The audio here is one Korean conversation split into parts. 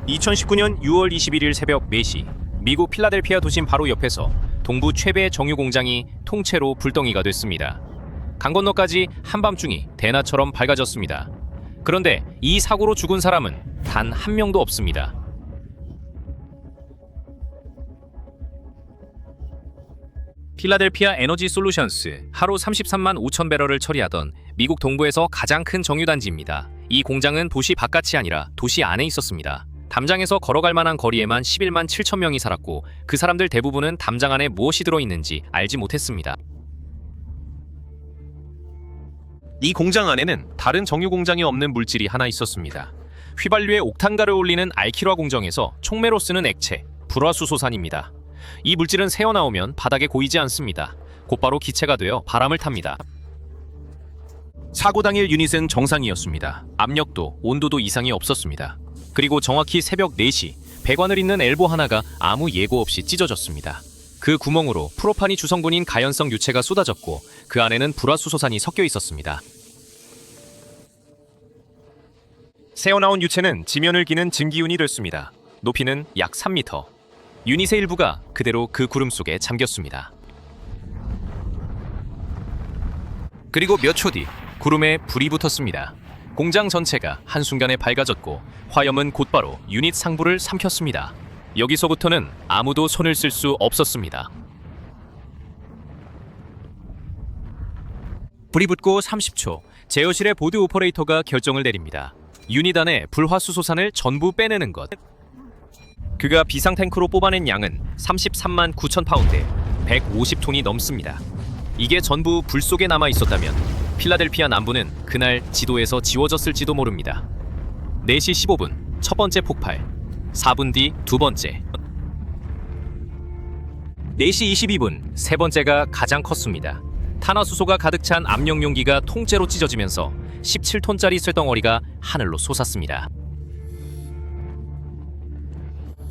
2019년 6월 21일 새벽 4시 미국 필라델피아 도심 바로 옆에서 동부 최대 정유 공장이 통째로 불덩이가 됐습니다. 강 건너까지 한밤중이 대낮처럼 밝아졌습니다. 그런데 이 사고로 죽은 사람은 단 한 명도 없습니다. 필라델피아 에너지 솔루션스 하루 33만 5천 배럴을 처리하던 미국 동부에서 가장 큰 정유단지입니다. 이 공장은 도시 바깥이 아니라 도시 안에 있었습니다. 담장에서 걸어갈 만한 거리에만 11만 7천 명이 살았고 그 사람들 대부분은 담장 안에 무엇이 들어있는지 알지 못했습니다. 이 공장 안에는 다른 정유 공장이 없는 물질이 하나 있었습니다. 휘발유에 옥탄가를 올리는 알키라 공정에서 촉매로 쓰는 액체, 불화수소산입니다. 이 물질은 새어나오면 바닥에 고이지 않습니다. 곧바로 기체가 되어 바람을 탑니다. 사고 당일 유닛은 정상이었습니다. 압력도 온도도 이상이 없었습니다. 그리고 정확히 새벽 4시 배관을 잇는 엘보 하나가 아무 예고 없이 찢어졌습니다. 그 구멍으로 프로판이 주성분인 가연성 유체가 쏟아졌고 그 안에는 불화수소산이 섞여 있었습니다. 새어나온 유체는 지면을 기는 증기윤이 됐습니다. 높이는 약 3m. 유닛의 일부가 그대로 그 구름 속에 잠겼습니다. 그리고 몇 초 뒤 구름에 불이 붙었습니다. 공장 전체가 한순간에 밝아졌고 화염은 곧바로 유닛 상부를 삼켰습니다. 여기서부터는 아무도 손을 쓸 수 없었습니다. 불이 붙고 30초, 제어실의 보드 오퍼레이터가 결정을 내립니다. 유닛 안에 불화수소산을 전부 빼내는 것. 그가 비상탱크로 뽑아낸 양은 33만 9천 파운드, 150톤이 넘습니다. 이게 전부 불 속에 남아 있었다면 필라델피아 남부는 그날 지도에서 지워졌을지도 모릅니다. 4시 15분 첫 번째 폭발, 4분 뒤 두 번째, 4시 22분 세 번째가 가장 컸습니다. 탄화수소가 가득 찬 압력 용기가 통째로 찢어지면서 17톤짜리 쇳덩어리가 하늘로 솟았습니다.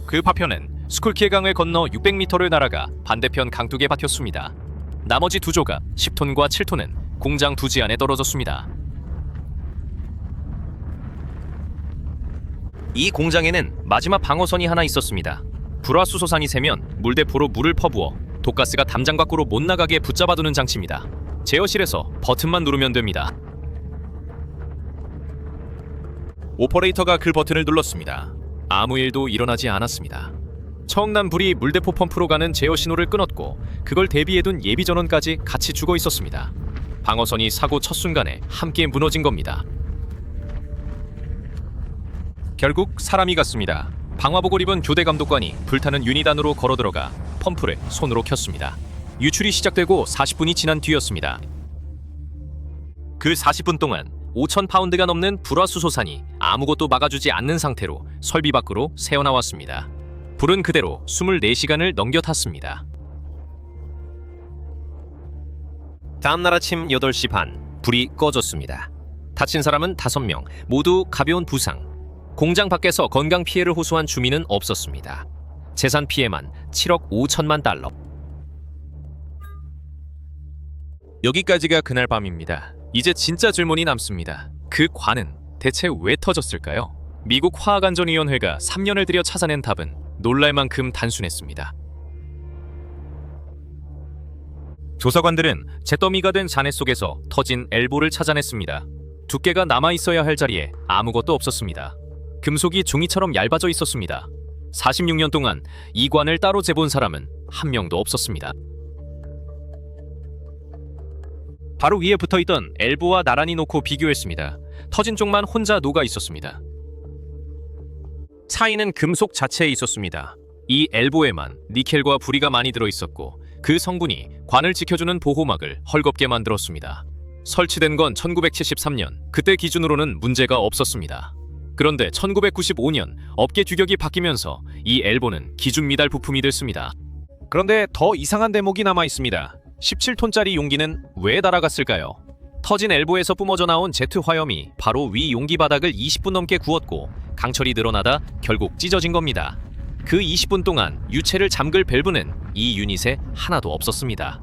그 파편은 스쿨키의 강을 건너 600m를 날아가 반대편 강둑에 박혔습니다. 나머지 두 조각 10톤과 7톤은 공장 두지 안에 떨어졌습니다. 이 공장에는 마지막 방어선이 하나 있었습니다. 불화수소산이 새면 물대포로 물을 퍼부어 독가스가 담장 밖으로 못 나가게 붙잡아두는 장치입니다. 제어실에서 버튼만 누르면 됩니다. 오퍼레이터가 그 버튼을 눌렀습니다. 아무 일도 일어나지 않았습니다. 처음난 불이 물대포 펌프로 가는 제어 신호를 끊었고 그걸 대비해둔 예비 전원까지 같이 죽어 있었습니다. 방어선이 사고 첫 순간에 함께 무너진 겁니다. 결국 사람이 갔습니다. 방화복을 입은 교대 감독관이 불타는 유닛 안으로 걸어들어가 펌프를 손으로 켰습니다. 유출이 시작되고 40분이 지난 뒤였습니다. 그 40분 동안 5천 파운드가 넘는 불화수소산이 아무것도 막아주지 않는 상태로 설비 밖으로 새어나왔습니다. 불은 그대로 24시간을 넘겨 탔습니다. 다음날 아침 8시 반 불이 꺼졌습니다. 다친 사람은 5명, 모두 가벼운 부상. 공장 밖에서 건강 피해를 호소한 주민은 없었습니다. 재산 피해만 7억 5천만 달러. 여기까지가 그날 밤입니다. 이제 진짜 질문이 남습니다. 그 관은 대체 왜 터졌을까요? 미국 화학안전위원회가 3년을 들여 찾아낸 답은 놀랄 만큼 단순했습니다. 조사관들은 잿더미가 된 잔해 속에서 터진 엘보를 찾아냈습니다. 두께가 남아있어야 할 자리에 아무것도 없었습니다. 금속이 종이처럼 얇아져 있었습니다. 46년 동안 이 관을 따로 재본 사람은 한 명도 없었습니다. 바로 위에 붙어있던 엘보와 나란히 놓고 비교했습니다. 터진 쪽만 혼자 녹아 있었습니다. 차이는 금속 자체에 있었습니다. 이 엘보에만 니켈과 부리가 많이 들어있었고 그 성분이 관을 지켜주는 보호막을 헐겁게 만들었습니다. 설치된 건 1973년, 그때 기준으로는 문제가 없었습니다. 그런데 1995년 업계 규격이 바뀌면서 이 엘보는 기준 미달 부품이 됐습니다. 그런데 더 이상한 대목이 남아 있습니다. 17톤짜리 용기는 왜 날아갔을까요? 터진 엘보에서 뿜어져 나온 제트 화염이 바로 위 용기 바닥을 20분 넘게 구웠고 강철이 늘어나다 결국 찢어진 겁니다. 그 20분 동안 유체를 잠글 밸브는 이 유닛에 하나도 없었습니다.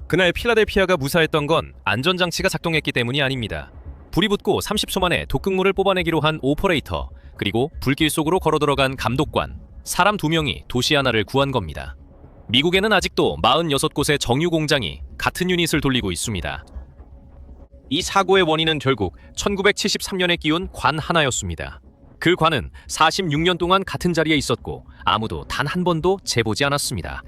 그날 필라델피아가 무사했던 건 안전장치가 작동했기 때문이 아닙니다. 불이 붙고 30초 만에 독극물을 뽑아내기로 한 오퍼레이터, 그리고 불길 속으로 걸어 들어간 감독관, 사람 2명이 도시 하나를 구한 겁니다. 미국에는 아직도 46곳의 정유 공장이 같은 유닛을 돌리고 있습니다. 이 사고의 원인은 결국 1973년에 끼운 관 하나였습니다. 그 관은 46년 동안 같은 자리에 있었고 아무도 단 한 번도 재보지 않았습니다.